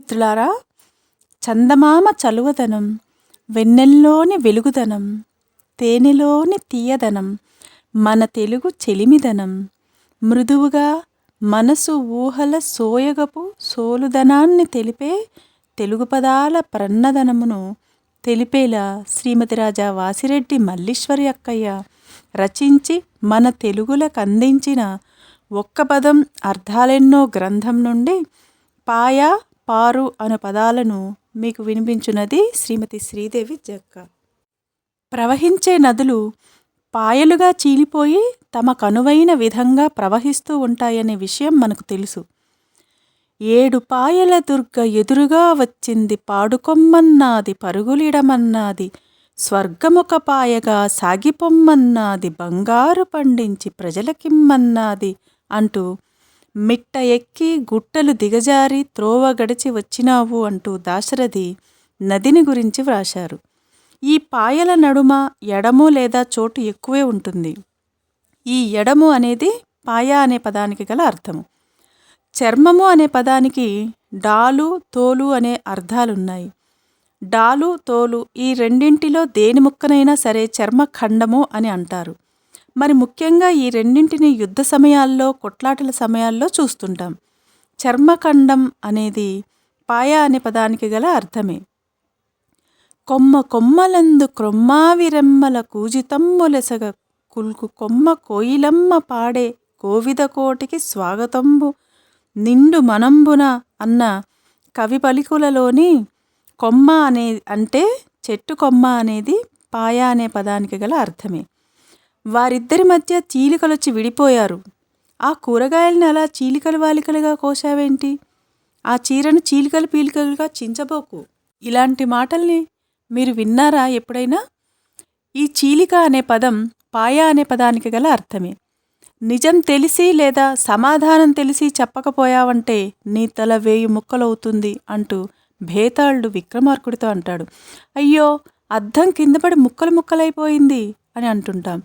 మిత్రులారా, చందమామ చలువదనం, వెన్నెల్లోని వెలుగుదనం, తేనెలోని తీయదనం, మన తెలుగు చెలిమిదనం, మృదువుగా మనసు ఊహల సోయగపు సోలుదనాన్ని తెలిపే తెలుగు పదాల ప్రన్నదనమును తెలిపేలా శ్రీమతి రాజా వాసిరెడ్డి మల్లీశ్వరి అక్కయ్య రచించి మన తెలుగులకందించిన ఒక్క పదం అర్థాలెన్నో గ్రంథం నుండి పాయ పారు అను పదాలను మీకు వినిపించున్నది శ్రీమతి శ్రీదేవి జక్క. ప్రవహించే నదులు పాయలుగా చీలిపోయి తమకనువైన విధంగా ప్రవహిస్తూ ఉంటాయనే విషయం మనకు తెలుసు. ఏడు పాయల దుర్గ ఎదురుగా వచ్చింది, పాడుకొమ్మన్నాది, పరుగులిడమన్నాది, స్వర్గముఖ పాయగా సాగిపొమ్మన్నాది, బంగారు పండించి ప్రజలకిమ్మన్నాది అంటూ మిట్ట ఎక్కి గుట్టలు దిగజారి త్రోవ గడిచి వచ్చినావు అంటూ దాశరథి నదిని గురించి వ్రాశారు. ఈ పాయల నడుమ ఎడము లేదా చోటు ఎక్కువే ఉంటుంది. ఈ ఎడము అనేది పాయ అనే పదానికి గల అర్థము. చర్మము అనే పదానికి డాలు తోలు అనే అర్థాలున్నాయి. డాలు తోలు ఈ రెండింటిలో దేని ముక్కనైనా సరే చర్మఖండము అని అంటారు. మరి ముఖ్యంగా ఈ రెండింటిని యుద్ధ సమయాల్లో కొట్లాటల సమయాల్లో చూస్తుంటాం. చర్మఖండం అనేది పాయ అనే పదానికి గల అర్థమే. కొమ్మ కొమ్మలందు క్రొమ్మావిరెమ్మల కూజితమ్ములెసగ కుల్కు కొమ్మ కోయిలమ్మ పాడే కోవిద కోటికి స్వాగతంబు నిండు మనంబున అన్న కవి పలికులలోని కొమ్మ అంటే చెట్టు కొమ్మ అనేది పాయ అనే పదానికి గల అర్థమే. వారిద్దరి మధ్య చీలికలొచ్చి విడిపోయారు. ఆ కూరగాయలను అలా చీలికలు వాలికలుగా కోసావేంటి? ఆ చీరను చీలికలు పీలికలుగా చించబోకు. ఇలాంటి మాటల్ని మీరు విన్నారా ఎప్పుడైనా? ఈ చీలిక అనే పదం పాయ అనే పదానికి గల అర్థమే. నిజం తెలిసి లేదా సమాధానం తెలిసి చెప్పకపోయావంటే నీ తల 1000 ముక్కలవుతుంది అంటూ భేతాళుడు విక్రమార్కుడితో అంటాడు. అయ్యో, అద్దం కిందపడి ముక్కలు ముక్కలైపోయింది అని అంటుంటాం.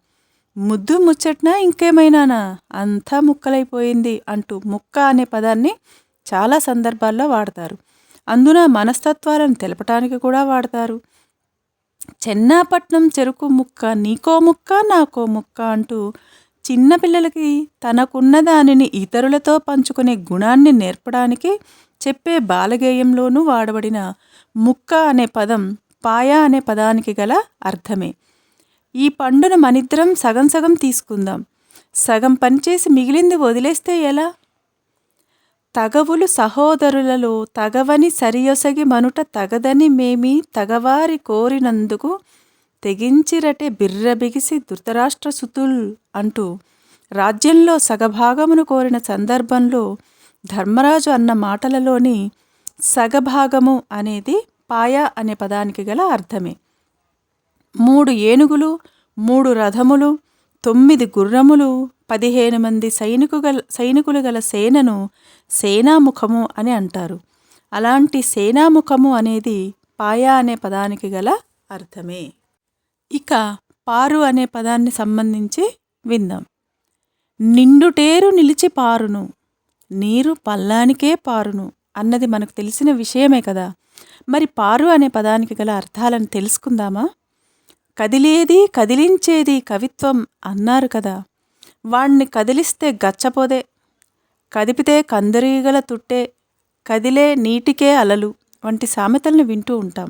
ముద్దు ముచ్చట్నా ఇంకేమైనానా, అంతా ముక్కలైపోయింది అంటూ ముక్క అనే పదాన్ని చాలా సందర్భాల్లో వాడతారు. అందున మనస్తత్వాలను తెలపటానికి కూడా వాడతారు. చెన్నాపట్నం చెరుకు ముక్క, నీకో ముక్క నాకో ముక్క అంటూ చిన్నపిల్లలకి తనకున్న దానిని ఇతరులతో పంచుకునే గుణాన్ని నేర్పడానికి చెప్పే బాలగేయంలోనూ వాడబడిన ముక్క అనే పదం పాయ అనే పదానికి గల అర్థమే. ఈ పండును మనిద్దరం సగం సగం తీసుకుందాం. సగం పనిచేసి మిగిలింది వదిలేస్తే ఎలా? తగవులు సహోదరులలో తగవని సరియొసగి మనుట తగదని మేమి తగవారి కోరినందుకు తెగించిరటే బిర్రబిగిసి ధృతరాష్ట్ర సుతుల్ అంటూ రాజ్యంలో సగభాగమును కోరిన సందర్భంలో ధర్మరాజు అన్న మాటలలోని సగభాగము అనేది పాయ అనే పదానికి గల అర్థమే. 3 ఏనుగులు, 3 రథములు, 9 గుర్రములు, 15 మంది సైనికులు గల సేనను సేనాముఖము అని అంటారు. అలాంటి సేనాముఖము అనేది పాయ అనే పదానికి గల అర్థమే. ఇక పారు అనే పదాన్ని సంబంధించి విందాం. నిండుటేరు నిలిచి పారును, నీరు పల్లానికే పారును అన్నది మనకు తెలిసిన విషయమే కదా. మరి పారు అనే పదానికి గల అర్థాలను తెలుసుకుందామా? కదిలేది కదిలించేది కవిత్వం అన్నారు కదా. వాణ్ణి కదిలిస్తే గచ్చపోదే, కదిపితే కందిరీగల తుట్టే, కదిలే నీటికే అలలు వంటి సామెతలను వింటూ ఉంటాం.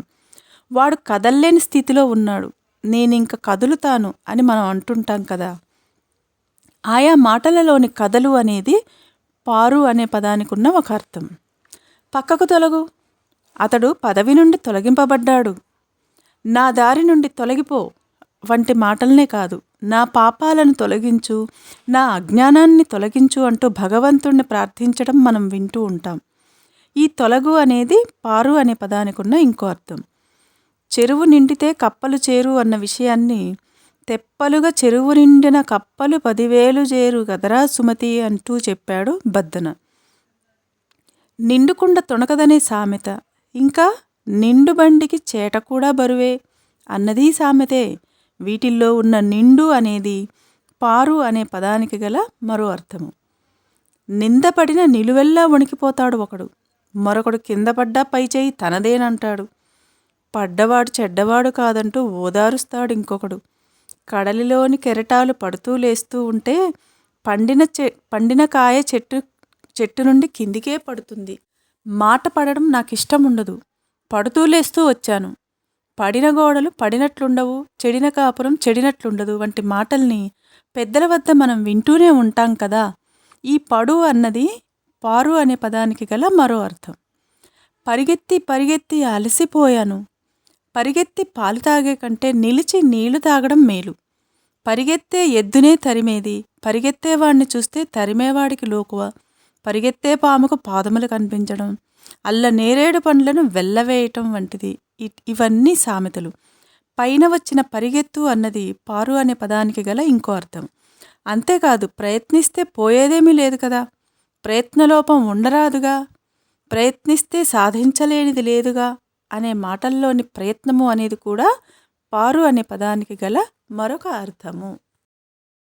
వాడు కదల్లేని స్థితిలో ఉన్నాడు, నేనింక కదులుతాను అని మనం అంటుంటాం కదా. ఆయా మాటలలోని కదలు అనేది పారు అనే పదానికి ఉన్న ఒక అర్థం. పక్కకు తొలగు, అతడు పదవి నుండి తొలగింపబడ్డాడు, నా దారి నుండి తొలగిపో వంటి మాటలనే కాదు, నా పాపాలను తొలగించు, నా అజ్ఞానాన్ని తొలగించు అంటూ భగవంతుణ్ణి ప్రార్థించడం మనం వింటూ ఉంటాం. ఈ తొలగు అనేది పారు అనే పదానికి ఉన్న ఇంకో అర్థం. చెరువు నిండితే కప్పలు చేరు అన్న విషయాన్ని తెప్పలుగా చెరువు నిండిన కప్పలు 10,000 చేరు గదరా సుమతి అంటూ చెప్పాడు బద్దన. నిండుకుండ తొణకదనే సామెత, ఇంకా నిండు బండికి చేట కూడా బరువే అన్నది సామెతే. వీటిల్లో ఉన్న నిండు అనేది పారు అనే పదానికి గల మరో అర్థము. నిందపడిన నిలువెల్లా వణికిపోతాడు ఒకడు, మరొకడు కింద పడ్డా పై చేయి తనదేనంటాడు. పడ్డవాడు చెడ్డవాడు కాదంటూ ఓదారుస్తాడు ఇంకొకడు. కడలిలోని కెరటాలు పడుతూ లేస్తూ ఉంటే పండిన కాయ చెట్టు నుండి కిందికే పడుతుంది. మాట పడడం నాకిష్టం ఉండదు. పడుతూ లేస్తూ వచ్చాను. పడిన గోడలు పడినట్లుండవు, చెడిన కాపురం చెడినట్లుండదు వంటి మాటల్ని పెద్దల వద్ద మనం వింటూనే ఉంటాం కదా. ఈ పడు అన్నది పారు అనే పదానికి గల మరో అర్థం. పరిగెత్తి పరిగెత్తి అలసిపోయాను. పరిగెత్తి పాలు తాగే కంటే నిలిచి నీళ్లు తాగడం మేలు. పరిగెత్తే ఎద్దునే తరిమేది, పరిగెత్తేవాడిని చూస్తే తరిమేవాడికి లోకువ. పరిగెత్తే పాముకు పాదములు కనిపించడం, అల్ల నేరేడు పండ్లను వెల్లవేయటం వంటిది. ఇవన్నీ సామెతలు. పైన వచ్చిన పరిగెత్తు అన్నది పారు అనే పదానికి గల ఇంకో అర్థం. అంతేకాదు, ప్రయత్నిస్తే పోయేదేమీ లేదు కదా, ప్రయత్నలోపం ఉండరాదుగా, ప్రయత్నిస్తే సాధించలేనిది లేదుగా అనే మాటల్లోని ప్రయత్నము అనేది కూడా పారు అనే పదానికి గల మరొక అర్థము.